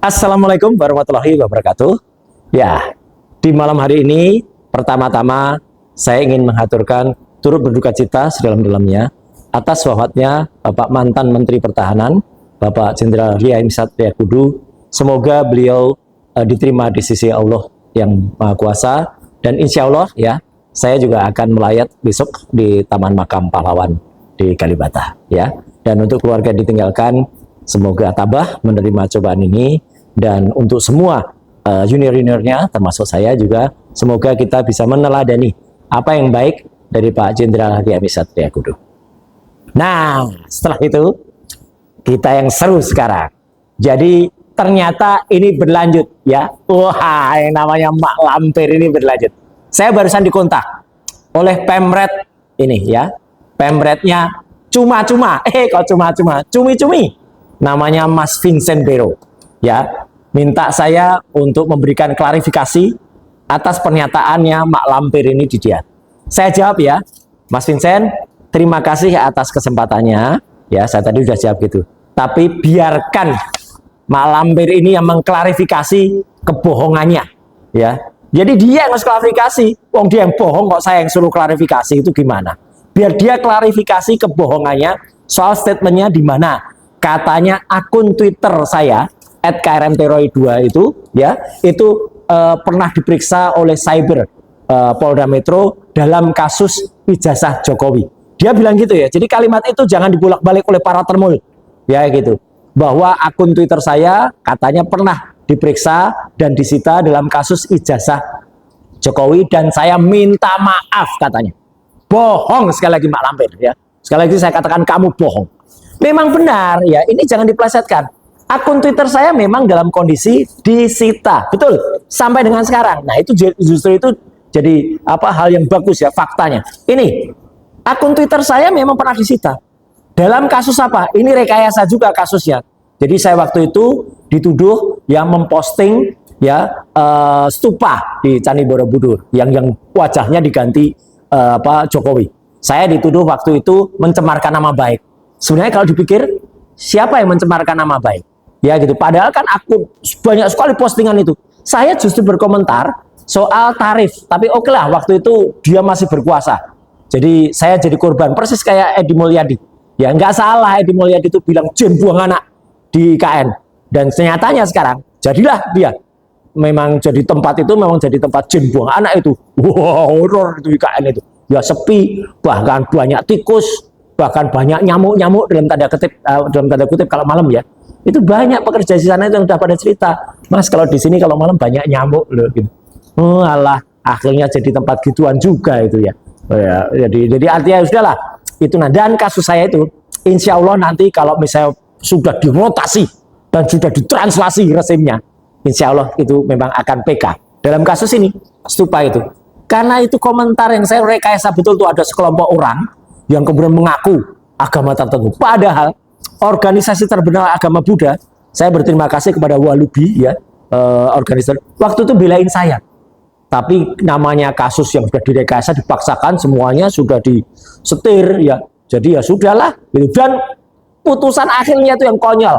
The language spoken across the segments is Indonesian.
Assalamualaikum warahmatullahi wabarakatuh. Ya, di malam hari ini pertama-tama saya ingin mengaturkan turut berduka cita sedalam-dalamnya atas wafatnya Bapak mantan Menteri Pertahanan, Bapak Jenderal Ria Misat Triakudu. Semoga beliau diterima di sisi Allah yang Maha Kuasa, dan insya Allah ya, saya juga akan melayat besok di Taman Makam Pahlawan di Kalibata ya. Dan untuk keluarga ditinggalkan, semoga tabah menerima cobaan ini. Dan untuk semua junior-juniornya termasuk saya juga, semoga kita bisa meneladani apa yang baik dari Pak Jenderal Ria Misat Triakudu. Nah, setelah itu kita yang seru sekarang. Jadi ternyata ini berlanjut ya. Wah, yang namanya Mak Lampir ini berlanjut. Saya barusan dikontak oleh Pemret ini ya. Pemretnya cuma-cuma, kok cuma-cuma, cumi-cumi. Namanya Mas Vincent Bero. Ya, minta saya untuk memberikan klarifikasi atas pernyataannya Mak Lampir ini di dia. Saya jawab ya, Mas Vincent, terima kasih atas kesempatannya. Ya, saya tadi sudah jawab gitu. Tapi biarkan Mak Lampir ini yang mengklarifikasi kebohongannya. Ya, jadi dia yang harus klarifikasi. Wong dia yang bohong kok saya yang suruh klarifikasi, itu gimana? Biar dia klarifikasi kebohongannya soal statementnya di mana. Katanya akun Twitter saya @krmtroy2 itu ya, itu pernah diperiksa oleh cyber Polda Metro dalam kasus ijazah Jokowi. Dia bilang gitu ya. Jadi kalimat itu jangan dibolak-balik oleh para termul ya gitu. Bahwa akun Twitter saya katanya pernah diperiksa dan disita dalam kasus ijazah Jokowi, dan saya minta maaf katanya. Bohong sekali lagi Mak Lampir ya. Sekali lagi saya katakan kamu bohong. Memang benar ya, ini jangan dipelesetkan. Akun Twitter saya memang dalam kondisi disita, betul, sampai dengan sekarang. Nah, itu justru itu jadi hal yang bagus ya faktanya. Ini akun Twitter saya memang pernah disita. Dalam kasus apa? Ini rekayasa juga kasusnya. Jadi saya waktu itu dituduh yang memposting ya stupa di Candi Borobudur yang wajahnya diganti Jokowi. Saya dituduh waktu itu mencemarkan nama baik. Sebenarnya kalau dipikir, siapa yang mencemarkan nama baik? Ya gitu, padahal kan akun banyak sekali postingan itu. Saya justru berkomentar soal tarif, tapi oke lah, waktu itu dia masih berkuasa. Jadi saya jadi korban, persis kayak Edi Mulyadi. Ya nggak salah Edi Mulyadi itu bilang jen buang anak di IKN. Dan ternyatanya sekarang, jadilah dia. Memang jadi tempat itu, memang jadi tempat jen buang anak itu. Wow, horor itu IKN itu. Ya sepi, bahkan banyak tikus, bahkan banyak nyamuk-nyamuk dalam tanda kutip kalau malam ya. Itu banyak pekerja di sana itu yang udah pada cerita, Mas kalau di sini kalau malam banyak nyamuk loh gitu. Oh alah, akhirnya jadi tempat gituan juga itu ya. Oh, ya jadi artinya sudahlah itu. Nah, dan kasus saya itu insya Allah nanti kalau misalnya sudah dirotasi dan sudah ditranslasi resimnya, insya Allah itu memang akan PK dalam kasus ini stupa itu. Karena itu komentar yang saya rekayasa betul tuh, ada sekelompok orang yang kemudian mengaku agama tertentu, padahal organisasi terbenal agama Buddha, saya berterima kasih kepada Walubi ya, organisasi waktu itu belain saya. Tapi namanya kasus yang sudah direkayasa, dipaksakan, semuanya sudah disetir ya. Jadi ya sudahlah gitu. Dan putusan akhirnya itu yang konyol.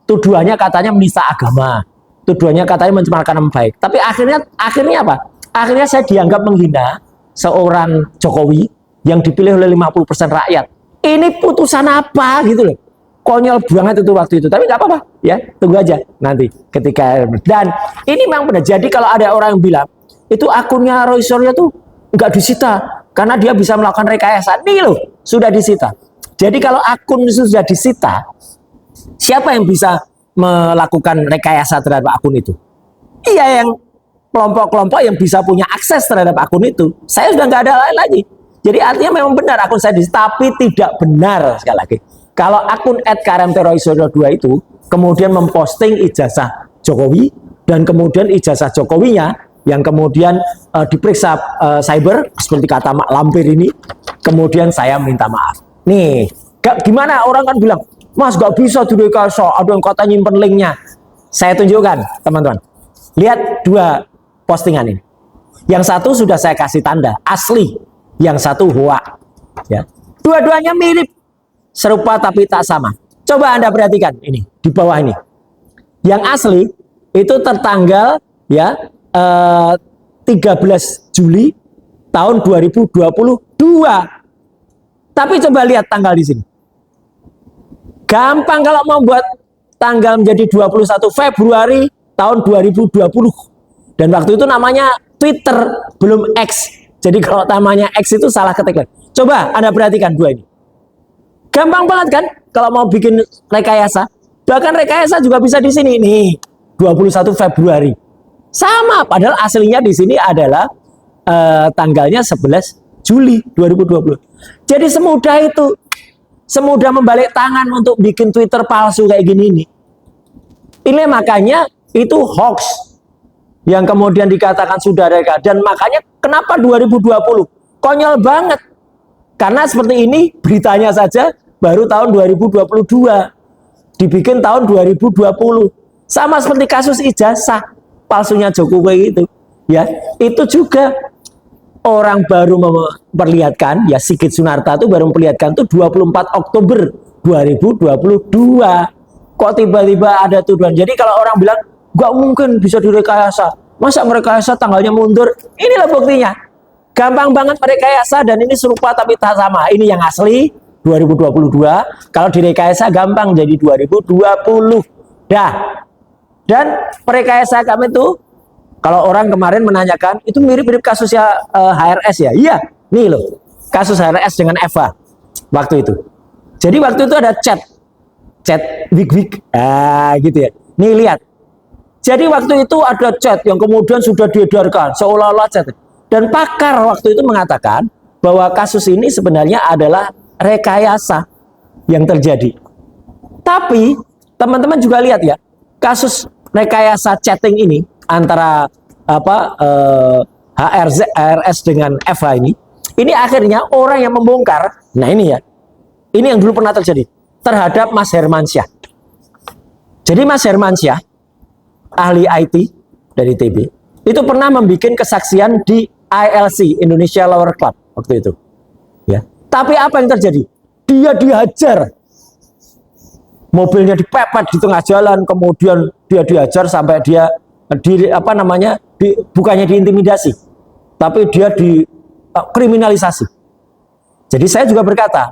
Tuduhannya katanya menista agama. Tuduhannya katanya mencemarkan nama baik. Tapi akhirnya apa? Akhirnya saya dianggap menghina seorang Jokowi yang dipilih oleh 50% rakyat. Ini putusan apa gitu loh. Konyol banget itu waktu itu, tapi nggak apa-apa ya, tunggu aja nanti ketika. Dan ini memang benar. Jadi kalau ada orang yang bilang itu akunnya Roy Suryo tuh nggak disita karena dia bisa melakukan rekayasa, nih loh sudah disita. Jadi kalau akun sudah disita, siapa yang bisa melakukan rekayasa terhadap akun itu? Iya, yang kelompok-kelompok yang bisa punya akses terhadap akun itu. Saya sudah nggak ada lain lagi. Jadi artinya memang benar akun saya disita, tapi tidak benar sekali lagi. Kalau akun @krmtroy2 itu kemudian memposting ijazah Jokowi, dan kemudian ijazah Jokowinya yang kemudian diperiksa cyber seperti kata Mak Lampir ini, kemudian saya minta maaf. Nih, gimana orang kan bilang, Mas gak bisa direkayasa, ada yang kata nyimpen linknya. Saya tunjukkan teman-teman. Lihat dua postingan ini. Yang satu sudah saya kasih tanda asli, yang satu hoax. Ya, dua-duanya mirip. Serupa tapi tak sama. Coba Anda perhatikan ini di bawah ini. Yang asli itu tertanggal ya 13 Juli tahun 2022. Tapi coba lihat tanggal di sini. Gampang kalau mau buat tanggal menjadi 21 Februari tahun 2020. Dan waktu itu namanya Twitter, belum X. Jadi kalau namanya X itu salah ketik. Coba Anda perhatikan dua ini. Gampang banget kan kalau mau bikin rekayasa. Bahkan rekayasa juga bisa di sini nih, 21 Februari. Sama, padahal aslinya di sini adalah tanggalnya 11 Juli 2020. Jadi semudah itu, semudah membalik tangan untuk bikin Twitter palsu kayak gini ini. Ini makanya itu hoax yang kemudian dikatakan sudah reka. Dan makanya kenapa 2020? Konyol banget. Karena seperti ini beritanya saja baru tahun 2022. Dibikin tahun 2020. Sama seperti kasus ijazah palsunya Jokowi itu. Ya, itu juga orang baru memperlihatkan, ya Sigit Sunarta itu baru memperlihatkan tuh 24 Oktober 2022. Kok tiba-tiba ada tuduhan. Jadi kalau orang bilang nggak mungkin bisa direkayasa, masa merekayasa tanggalnya mundur, inilah buktinya. Gampang banget merekayasa dan ini serupa tapi tak sama. Ini yang asli 2022, kalau direkayasa gampang jadi 2020. Dah. Dan perekayasa kami itu, kalau orang kemarin menanyakan, itu mirip-mirip kasusnya HRS ya? Iya, nih loh, kasus HRS dengan Eva waktu itu. Jadi waktu itu ada chat wik-wik, gitu ya. Nih lihat. Jadi waktu itu ada chat yang kemudian sudah diedarkan, seolah-olah chat. Dan pakar waktu itu mengatakan bahwa kasus ini sebenarnya adalah rekayasa yang terjadi. Tapi teman-teman juga lihat ya, kasus rekayasa chatting ini antara HRS dengan Eva ini akhirnya orang yang membongkar. Nah ini ya, ini yang dulu pernah terjadi terhadap Mas Hermansyah. Jadi Mas Hermansyah, ahli IT dari ITB, itu pernah membuat kesaksian di ILC, Indonesia Lower Club waktu itu. Ya. Tapi apa yang terjadi? Dia dihajar. Mobilnya dipepet di tengah jalan, kemudian dia dihajar sampai dia bukannya diintimidasi, tapi dia dikriminalisasi. Jadi saya juga berkata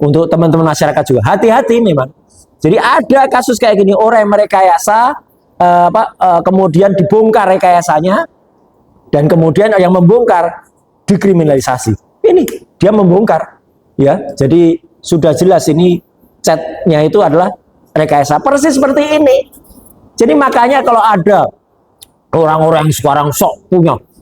untuk teman-teman masyarakat juga hati-hati memang. Jadi ada kasus kayak gini, orang yang merekayasa, kemudian dibongkar rekayasanya, dan kemudian yang membongkar dikriminalisasi. Ini dia membongkar, ya. Jadi sudah jelas ini chatnya itu adalah rekayasa, persis seperti ini. Jadi makanya kalau ada orang-orang yang sekarang sok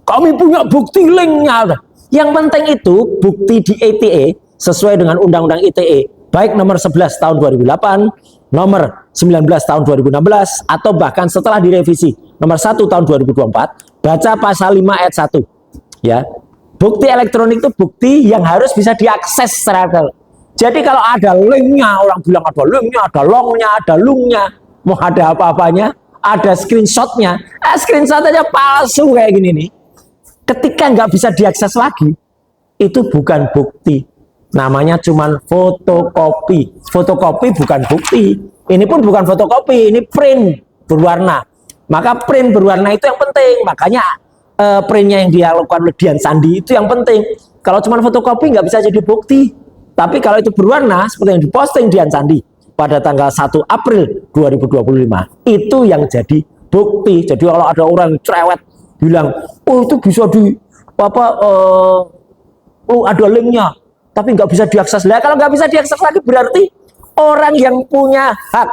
kami punya bukti linknya. Yang penting itu bukti di ITE sesuai dengan Undang-Undang ITE, baik nomor 11 tahun 2008, nomor 19 tahun 2016, atau bahkan setelah direvisi nomor 1 tahun 2024, baca pasal 5 ayat 1. Ya. Bukti elektronik itu bukti yang harus bisa diakses secara. Jadi kalau ada linknya, orang bilang ada linknya, ada longnya, ada lungnya, mau ada apa-apanya, ada screenshotnya, screenshot aja palsu kayak gini nih. Ketika nggak bisa diakses lagi, itu bukan bukti. Namanya cuman fotokopi. Fotokopi bukan bukti. Ini pun bukan fotokopi, ini print berwarna. Maka print berwarna itu yang penting. Makanya printnya yang dilakukan oleh Dian Sandi itu yang penting. Kalau cuma fotokopi nggak bisa jadi bukti. Tapi kalau itu berwarna, seperti yang diposting Dian Sandi pada tanggal 1 April 2025, itu yang jadi bukti. Jadi kalau ada orang cerewet bilang, oh itu bisa ada linknya, tapi nggak bisa diakses. Lah kalau nggak bisa diakses lagi berarti orang yang punya hak,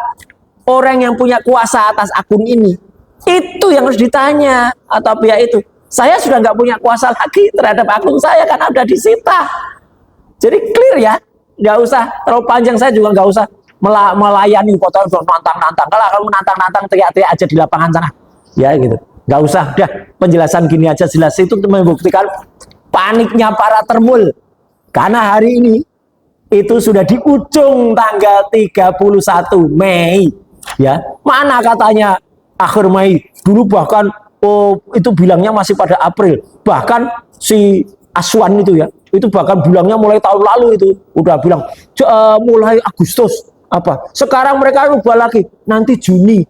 orang yang punya kuasa atas akun ini, itu yang harus ditanya atau pihak itu. Saya sudah nggak punya kuasa lagi terhadap akun saya karena udah disita. Jadi clear ya, nggak usah terlalu panjang. Saya juga nggak usah melayani foto nantang-nantang. Kalau nantang-nantang teriak-teriak aja di lapangan sana, ya gitu. Nggak usah, dah penjelasan gini aja jelas. Itu membuktikan paniknya para termul. Karena hari ini itu sudah di ujung tanggal 31 Mei. Ya, mana katanya akhir Mei. Dulu bahkan itu bilangnya masih pada April. Bahkan si Aswan itu ya, itu bahkan bilangnya mulai tahun lalu itu udah bilang mulai Agustus apa. Sekarang mereka rubah lagi nanti Juni.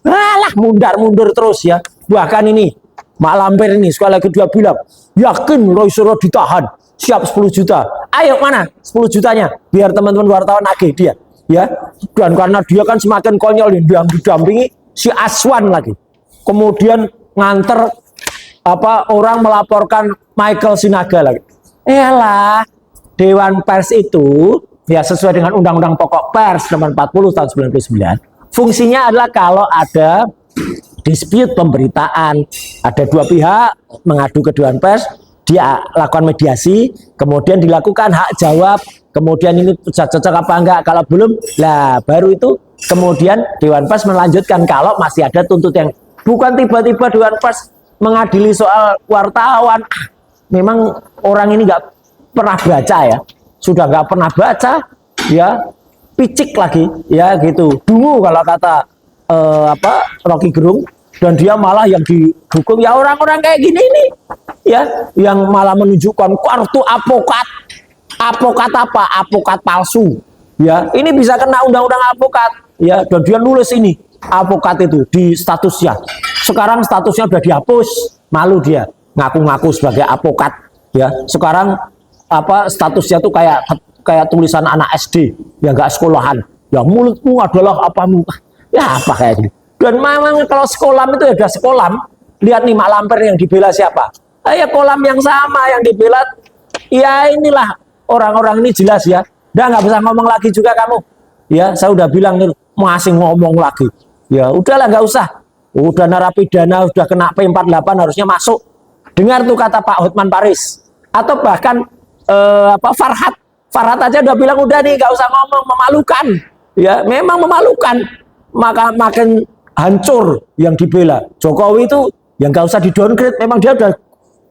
Alah, mundur terus ya. Bahkan ini Mak Lampir ini sekali lagi dia bilang, yakin Roy Suryo ditahan, siap 10 juta. Ayo mana 10 jutanya? Biar teman-teman wartawan nagih dia. Ya, dan karena dia kan semakin konyol, dia didampingi si Aswan lagi. Kemudian nganter orang melaporkan Michael Sinaga lagi. Elah, Dewan Pers itu ya sesuai dengan Undang-Undang Pokok Pers nomor 40 tahun 99. Fungsinya adalah kalau ada dispute pemberitaan, ada dua pihak mengadu ke Dewan Pers, dia lakukan mediasi, kemudian dilakukan hak jawab, kemudian ini cocok apa enggak, kalau belum, lah baru itu kemudian Dewan Pers melanjutkan kalau masih ada tuntut yang bukan tiba-tiba Dewan Pers mengadili soal wartawan. Memang orang ini nggak pernah baca ya, sudah nggak pernah baca ya, picik lagi ya gitu, dungu kalau kata Rocky Gerung. Dan dia malah yang didukung ya orang-orang kayak gini nih ya, yang malah menunjukkan kartu apokat apa, apokat palsu ya, ini bisa kena undang-undang apokat ya. Dan dia nulis ini apokat itu di statusnya, sekarang statusnya udah dihapus, malu dia ngaku-ngaku sebagai apokat ya. Sekarang statusnya tuh kayak tulisan anak SD yang nggak sekolahan ya, mulutmu adalah apamu ya, apa kayak gitu. Dan memang kalau sekolah itu ada sekolah, lihat nih Mak Lampir yang dibela siapa? Ya kolam yang sama yang dibela, ya inilah orang-orang ini jelas ya. Udah nggak bisa ngomong lagi juga kamu ya, saya udah bilang nih, masih ngomong lagi ya, udahlah nggak usah, udah narapidana udah kena P48 harusnya masuk. Dengar tuh kata Pak Hotman Paris, atau bahkan Farhad aja udah bilang udah nih nggak usah ngomong, memalukan ya, memang memalukan, maka makin hancur yang dibela. Jokowi itu yang nggak usah di downgrade, memang dia udah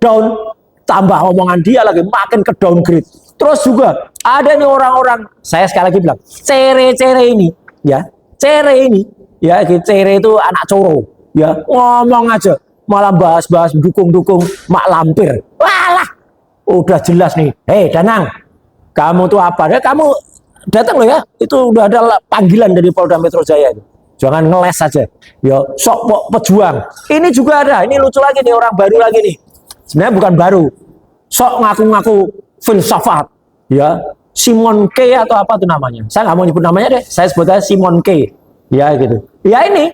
down, tambah omongan dia lagi makin ke downgrade. Terus juga ada nih orang-orang, saya sekali lagi bilang, cere ini ya, cere itu anak coro ya, ngomong aja malah bahas-bahas dukung Mak Lampir. Walah, udah jelas nih, hei Danang, kamu tuh apa ya, kamu datang loh ya, itu udah ada panggilan dari Polda Metro Jaya itu. Jangan ngeles saja, ya sok pejuang. Ini juga ada, ini lucu lagi nih, orang baru lagi nih. Sebenarnya bukan baru, sok ngaku-ngaku filsafat, ya Simon K atau apa tuh namanya. Saya nggak mau nyebut namanya deh, saya sebut aja Simon K, ya gitu. Ya ini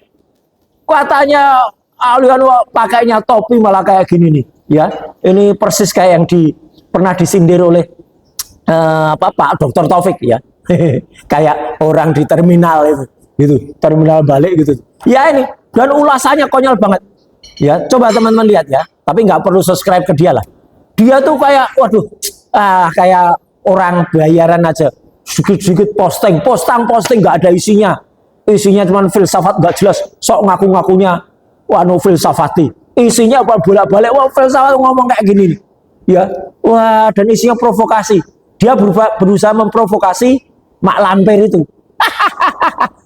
katanya alian pakainya topi malah kayak gini nih, ya. Ini persis kayak yang pernah disindir oleh Pak Dr. Taufik ya, kayak orang di terminal itu. Gitu, terminal balik gitu ya. Ini dan ulasannya konyol banget ya, coba teman-teman lihat ya, tapi nggak perlu subscribe ke dia lah. Dia tuh kayak waduh, kayak orang bayaran aja, sedikit posting nggak ada isinya cuma filsafat nggak jelas, sok ngaku-ngakunya filsafati, isinya bolak-balik filsafat, ngomong kayak gini nih ya. Wah, dan isinya provokasi, dia berusaha memprovokasi Mak Lampir itu.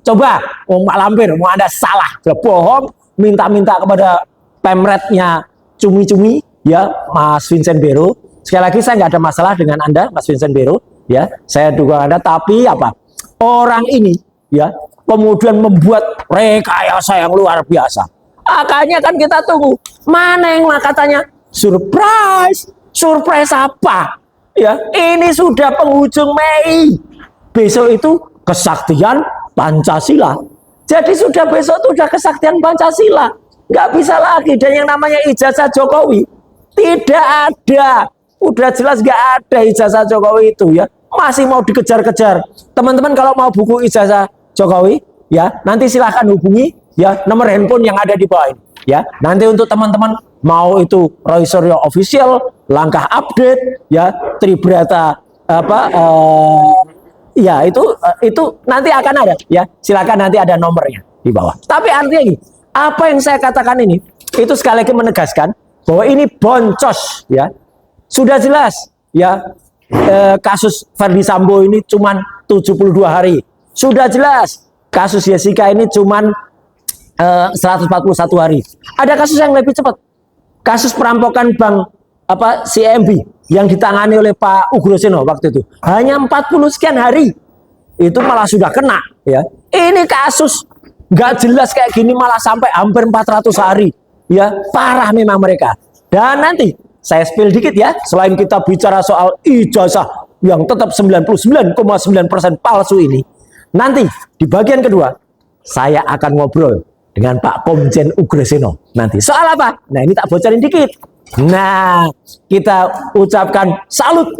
Coba, Mak Lampir, mau Anda salah, bohong, minta-minta kepada pemretnya cumi-cumi, ya, Mas Vincent Bero. Sekali lagi saya nggak ada masalah dengan Anda, Mas Vincent Bero, ya, saya dukung Anda. Tapi orang ini, ya, kemudian membuat rekayasa yang luar biasa. Makanya kan kita tunggu, mana yang katanya surprise apa? Ya, ini sudah penghujung Mei. Besok itu kesaktian Pancasila. Jadi sudah besok itu sudah kesaktian Pancasila. Nggak bisa lagi. Dan yang namanya ijazah Jokowi tidak ada. Udah jelas nggak ada ijazah Jokowi itu ya. Masih mau dikejar-kejar. Teman-teman kalau mau buku ijazah Jokowi ya, nanti silahkan hubungi ya nomor handphone yang ada di bawah ini. Ya, nanti untuk teman-teman mau itu Roy Suryo Official, langkah update ya, Tribrata ya itu nanti akan ada ya, silakan nanti ada nomornya di bawah. Tapi artinya ini, apa yang saya katakan ini itu sekali lagi menegaskan bahwa ini boncos ya. Sudah jelas ya, kasus Verdi Sambo ini cuman 72 hari. Sudah jelas kasus Jessica ini cuman 141 hari. Ada kasus yang lebih cepat. Kasus perampokan bank CIMB yang ditangani oleh Pak Ugroseno waktu itu hanya 40 sekian hari itu malah sudah kena ya. Ini kasus nggak jelas kayak gini malah sampai hampir 400 hari. Ya, parah memang mereka. Dan nanti saya spill dikit ya, selain kita bicara soal ijazah yang tetap 99,9% palsu ini, nanti di bagian kedua saya akan ngobrol dengan Pak Komjen Ugraseno. Nanti soal apa? Nah, ini tak bocorin dikit. Nah, kita ucapkan salut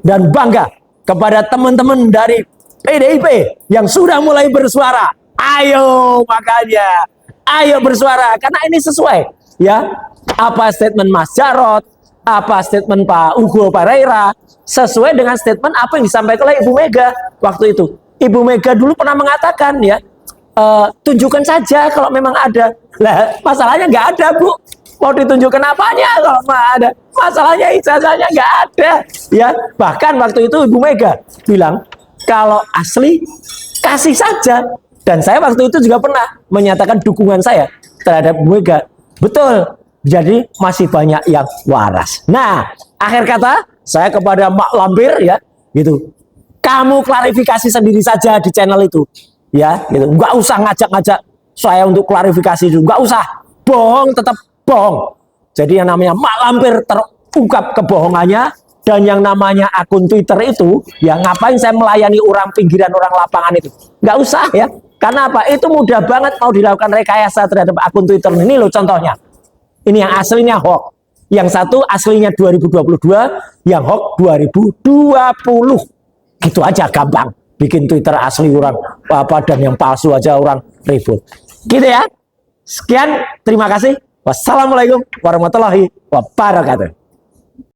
dan bangga kepada teman-teman dari PDIP yang sudah mulai bersuara. Ayo makanya, ayo bersuara karena ini sesuai ya. Apa statement Mas Jarod, apa statement Pak Hugo Pereira, sesuai dengan statement apa yang disampaikan oleh Ibu Mega waktu itu. Ibu Mega dulu pernah mengatakan ya, tunjukkan saja kalau memang ada. Lah, masalahnya nggak ada, Bu. Mau ditunjukkan apanya kalau nggak ada? Masalahnya ijazahnya nggak ada. Ya, bahkan waktu itu Ibu Mega bilang kalau asli kasih saja. Dan saya waktu itu juga pernah menyatakan dukungan saya terhadap Bu Mega. Betul. Jadi masih banyak yang waras. Nah, akhir kata saya kepada Mak Lampir ya, gitu. Kamu klarifikasi sendiri saja di channel itu, ya, gitu. Nggak usah ngajak-ngajak saya untuk klarifikasi itu, nggak usah. Bohong tetap bohong. Jadi yang namanya Mak Lampir terungkap kebohongannya, dan yang namanya akun Twitter itu, ya ngapain saya melayani orang pinggiran, orang lapangan itu? Nggak usah ya. Karena apa? Itu mudah banget mau dilakukan rekayasa terhadap akun Twitter. Ini loh contohnya. Ini yang aslinya hoax. Yang satu aslinya 2022, yang hoax 2020. Gitu aja gampang. Bikin Twitter asli orang apa dan yang palsu aja orang ribut. Gitu ya. Sekian, terima kasih. Wassalamualaikum warahmatullahi wabarakatuh.